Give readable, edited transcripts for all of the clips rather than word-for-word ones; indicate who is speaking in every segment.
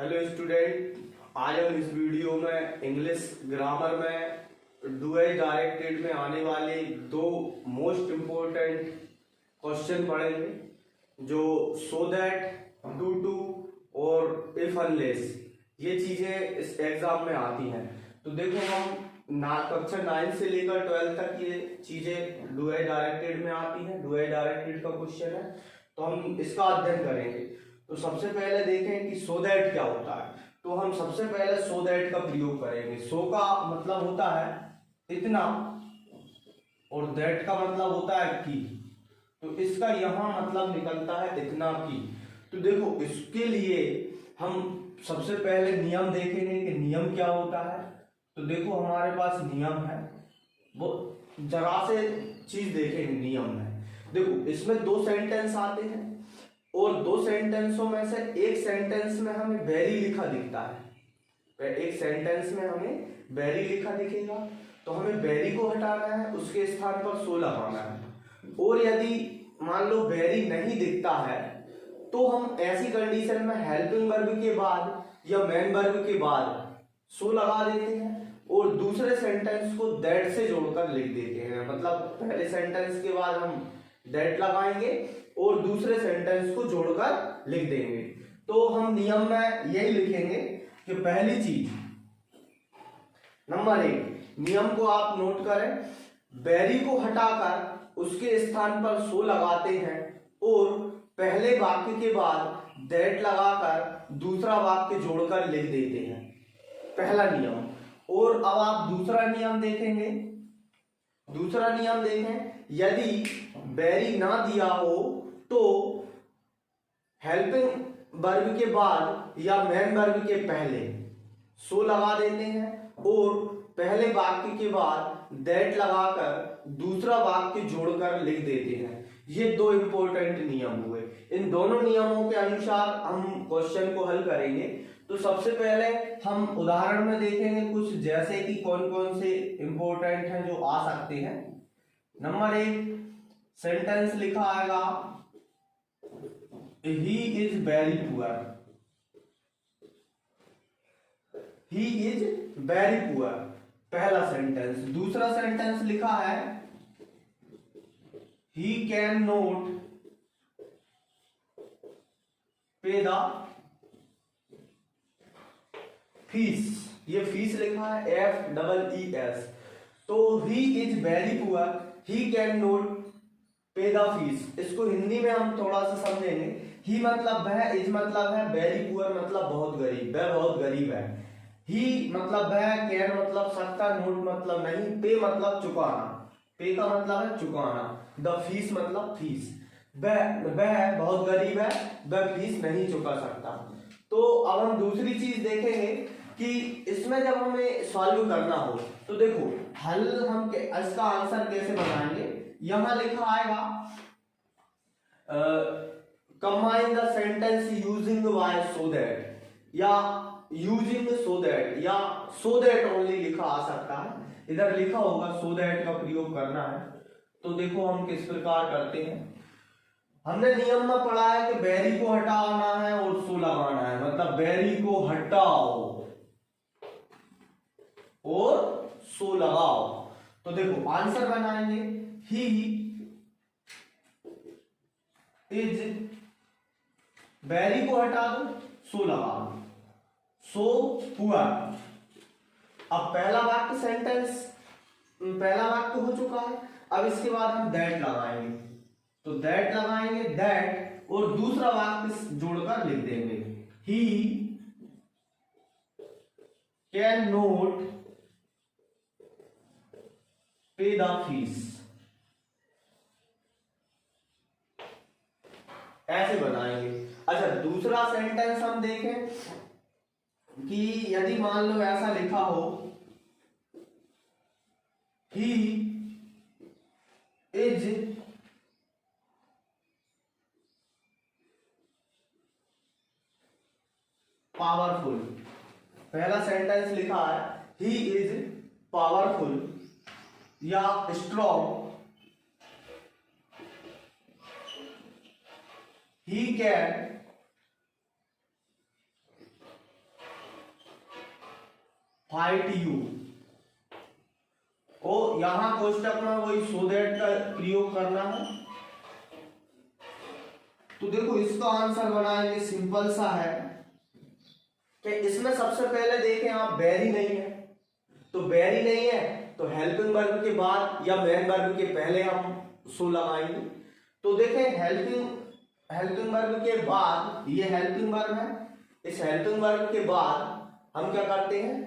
Speaker 1: Hello student, आज हम इस वीडियो में इंग्लिश ग्रामर में डू एज डायरेक्टेड में आने वाले दो मोस्ट इम्पोर्टेंट क्वेश्चन पढ़ेंगे, जो सो दैट, डू टू और इफ अनलेस ये चीजें इस एग्जाम में आती हैं। तो देखो, हम कक्षा 9 से लेकर 12 तक ये चीजें डू एज डायरेक्टेड में आती हैं। डू एज डायरेक्टेड का क्वेश्चन है, तो हम इसका अध्ययन करेंगे। तो सबसे पहले देखें कि सो दैट क्या होता है। तो हम सबसे पहले सो दैट का प्रयोग करेंगे। सो का मतलब होता है इतना और दैट का मतलब होता है कि। तो इसका यहां मतलब निकलता है इतना की। तो देखो, इसके लिए हम सबसे पहले नियम देखेंगे कि नियम क्या होता है। तो देखो, हमारे पास नियम है, वो जरा से चीज देखेंगे नियम में। देखो, इसमें दो सेंटेंस आते हैं और दो सेंटेंसों में से एक सेंटेंस में हमें वेरी लिखा दिखता है। एक सेंटेंस में हमें वेरी लिखा दिखेगा, तो हमें वेरी को हटाना है, उसके स्थान पर सो लगाना है। और यदि मान लो वेरी नहीं दिखता है, तो हम ऐसी कंडीशन में हेल्पिंग वर्ब के बाद या मेन वर्ब के बाद सो लगा देते हैं और दूसरे सेंटेंस को दैट से जोड़कर लिख देते हैं। मतलब पहले सेंटेंस के बाद हम दैट लगाएंगे और दूसरे सेंटेंस को जोड़कर लिख देंगे। तो हम नियम में यही लिखेंगे कि पहली चीज, नंबर 1, नियम को आप नोट करें, वेरी को हटाकर उसके स्थान पर सो लगाते हैं और पहले वाक्य के बाद दैट लगाकर दूसरा वाक्य जोड़कर लिख देते हैं। पहला नियम। और अब आप दूसरा नियम देखेंगे। दूसरा नियम देखें, यदि वेरी ना दिया हो तो हेल्पिंग वर्ब के बाद या मेन वर्ब के पहले सो लगा देते हैं और पहले वाक्य के बाद दैट लगाकर दूसरा वाक्य जोड़कर लिख देते हैं। ये दो इंपॉर्टेंट नियम हुए। इन दोनों नियमों के अनुसार हम क्वेश्चन को हल करेंगे। तो सबसे पहले हम उदाहरण में देखेंगे कुछ, जैसे कि कौन कौन से इंपॉर्टेंट हैं जो आ सकते हैं। नंबर 1, सेंटेंस लिखा आएगा he is very poor. He is very poor, पहला सेंटेंस। दूसरा सेंटेंस लिखा है ही कैन नॉट पे द फीस। ये फीस लिखा है FEES। तो he is very poor, he can not पे द फीस। इसको हिंदी में हम थोड़ा सा समझेंगे। ही मतलब वह, इज मतलब है, वेरी पुअर मतलब बहुत गरीब, वह बहुत गरीब है। ही मतलब वह, कैन मतलब सकता, नोट मतलब नहीं, पे मतलब चुकाना, पे का मतलब है चुकाना, द फीस मतलब फीस। वह बहुत गरीब है, वह फीस नहीं चुका सकता। तो अब हम दूसरी चीज देखेंगे कि इसमें जब हमें सॉल्व करना हो तो देखो, हल हम इसका आंसर कैसे बनाएंगे। यहां लिखा आएगा combine the sentence using why so that, या यूजिंग सो दैट, या सो दैट ओनली लिखा आ सकता है। इधर लिखा होगा सो दैट का प्रयोग करना है। तो देखो हम किस प्रकार करते हैं। हमने नियम में पढ़ा है कि वेरी को हटाना है और सो लगाना है। मतलब वेरी को हटाओ और सो लगाओ। तो देखो आंसर बनाएंगे, ही इज, वेरी को हटा दो, सो लगा दो, सो पुअर। अब पहला वाक्य सेंटेंस, पहला वाक्य हो चुका है। अब इसके बाद हम दैट लगाएंगे। तो दैट लगाएंगे, दैट और दूसरा वाक्य जोड़कर लिख देंगे, ही कैन नॉट पे द फीस। ऐसे बनाएंगे। अच्छा, दूसरा सेंटेंस हम देखें कि यदि मान लो ऐसा लिखा हो, ही इज पावरफुल। पहला सेंटेंस लिखा है ही इज पावरफुल या strong, he can fight you. और यहां कोष्टक में वही सो दैट का प्रयोग करना है। तो देखो इसका आंसर बनाएंगे, सिंपल सा है कि इसमें सबसे पहले देखें आप वेरी नहीं है, तो वेरी नहीं है तो हेल्पिंग वर्ब के बाद या मेन वर्ब के पहले हम सो लगाएंगे। तो देखें हेल्पिंग वर्ब के बाद, ये हेल्पिंग वर्ब है, इस हेल्पिंग वर्ब के बाद हम क्या करते हैं,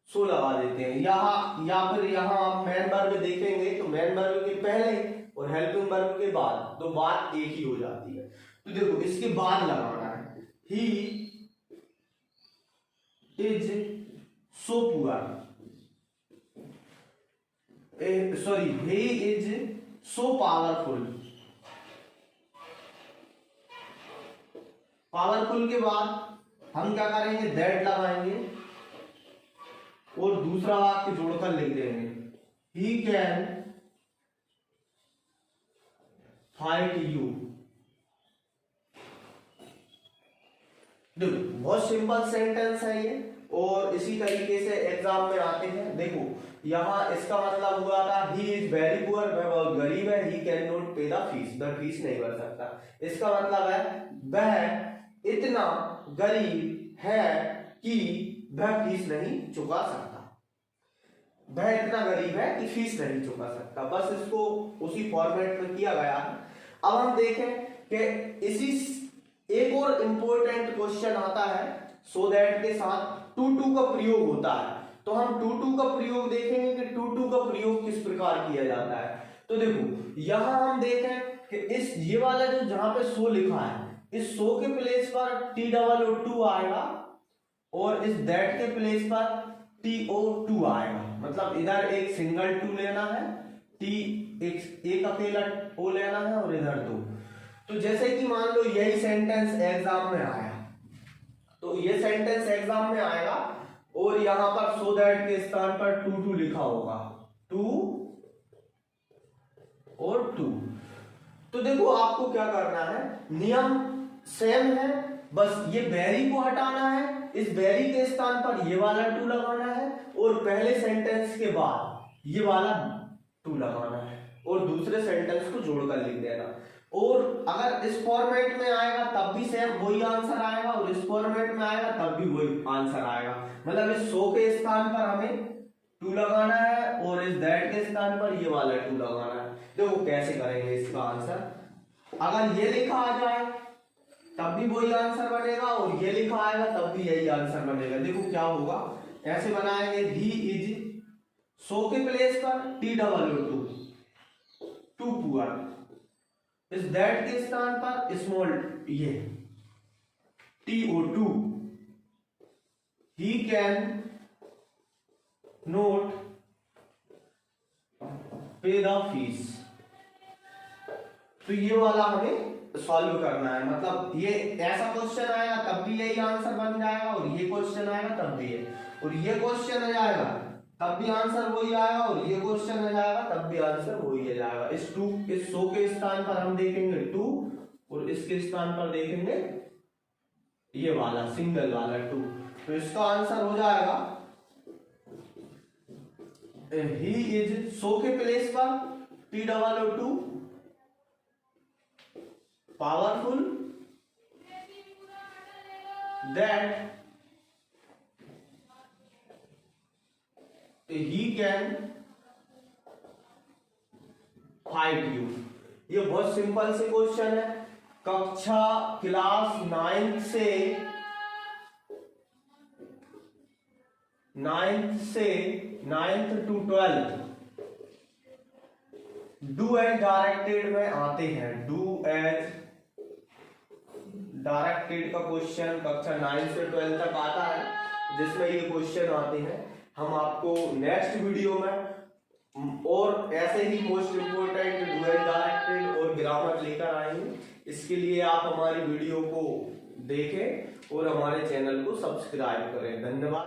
Speaker 1: सो लगा देते हैं। यहाँ या फिर यहाँ आप मेन वर्ब देखेंगे तो मेन वर्ब के पहले और हेल्पिंग वर्ब के बाद, तो बात एक ही हो जाती है। तो देखो इसके बाद लगाना है, he is so poor, sorry he is so powerful. Powerful के बाद हम क्या करेंगे, दैट लगाएंगे और दूसरा वाक्य जोड़कर लिख देंगे, ही कैन फाइट यू। देखो बहुत सिंपल सेंटेंस है ये, और इसी तरीके से एग्जाम में आते हैं। देखो यहाँ इसका मतलब हुआ था ही इज वेरी पुअर, वह बहुत गरीब है, ही कैन नॉट पे द फीस, वह फीस नहीं भर सकता। इसका मतलब है वह इतना गरीब है कि वह फीस नहीं चुका सकता, वह इतना गरीब है कि फीस नहीं चुका सकता। बस इसको उसी फॉर्मेट में किया गया है। अब हम देखें कि इसी एक और इंपॉर्टेंट क्वेश्चन आता है, सो दैट के साथ टू टू का प्रयोग होता है। तो हम टू टू का प्रयोग देखेंगे कि टू टू का प्रयोग किस प्रकार किया जाता है। तो देखो यहां हम देखें कि इस ये वाला जो जहां पे सो लिखा है, इस सो के प्लेस पर TOO आएगा और इस दैट के प्लेस पर TO2 आएगा। मतलब इधर एक सिंगल टू लेना है, एक अकेला ओ लेना है और इधर दो। तो जैसे कि मान लो यही सेंटेंस एग्जाम में आया, तो ये सेंटेंस एग्जाम में आएगा और यहां पर सो दैट के स्थान पर टू लिखा होगा, टू और टू। तो देखो आपको क्या करना है, नियम सेम है, बस ये वेरी को हटाना है, इस वेरी के स्थान पर ये वाला टू लगाना है और पहले सेंटेंस के बाद ये वाला टू लगाना है और दूसरे सेंटेंस को जोड़कर लिख देना। और अगर इस फॉर्मेट में आएगा तब भी सेम वही आंसर आएगा और इस फॉर्मेट में आएगा तब भी वही आंसर आएगा। मतलब इस सो के स्थान पर हमें टू लगाना है और इस दैट के स्थान पर ये वाला टू लगाना है। देखो कैसे करेंगे इसका आंसर, अगर ये लिखा आ जाए तब भी वही आंसर बनेगा और ये लिखा आएगा तब भी यही आंसर बनेगा। देखो क्या होगा, ऐसे बनाएंगे, ही इज सो के प्लेस पर TOO टू पुअर, इस दैट के स्थान पर स्मॉल ये TO2, ही कैन नॉट पे द फीस। तो ये वाला हमें सॉल्व करना है। मतलब ये ऐसा क्वेश्चन आएगा तब भी यही आंसर बन जाएगा और ये क्वेश्चन आएगा तब भी ये, और ये क्वेश्चन आ जाएगा तब भी आंसर वही आएगा और ये क्वेश्चन आ जाएगा तब भी आंसर वही आ जाएगा। इस सो के स्थान पर हम देखेंगे टू और इसके स्थान पर देखेंगे ये वाला सिंगल वाला टू। तो इसका आंसर हो जाएगा, ही इज सो के प्लेस पर TOO powerful that he can fight you। ये बहुत सिंपल से क्वेश्चन है, कक्षा क्लास 9th से 9th to 12th do as directed में आते हैं। डू एज डायरेक्टेड का क्वेश्चन कक्षा 9 से 12 तक आता है, जिसमें ये क्वेश्चन आते हैं। हम आपको नेक्स्ट वीडियो में और ऐसे ही most important do as directed और ग्रामर लेकर आएंगे। इसके लिए आप हमारी वीडियो को देखें और हमारे चैनल को सब्सक्राइब करें। धन्यवाद।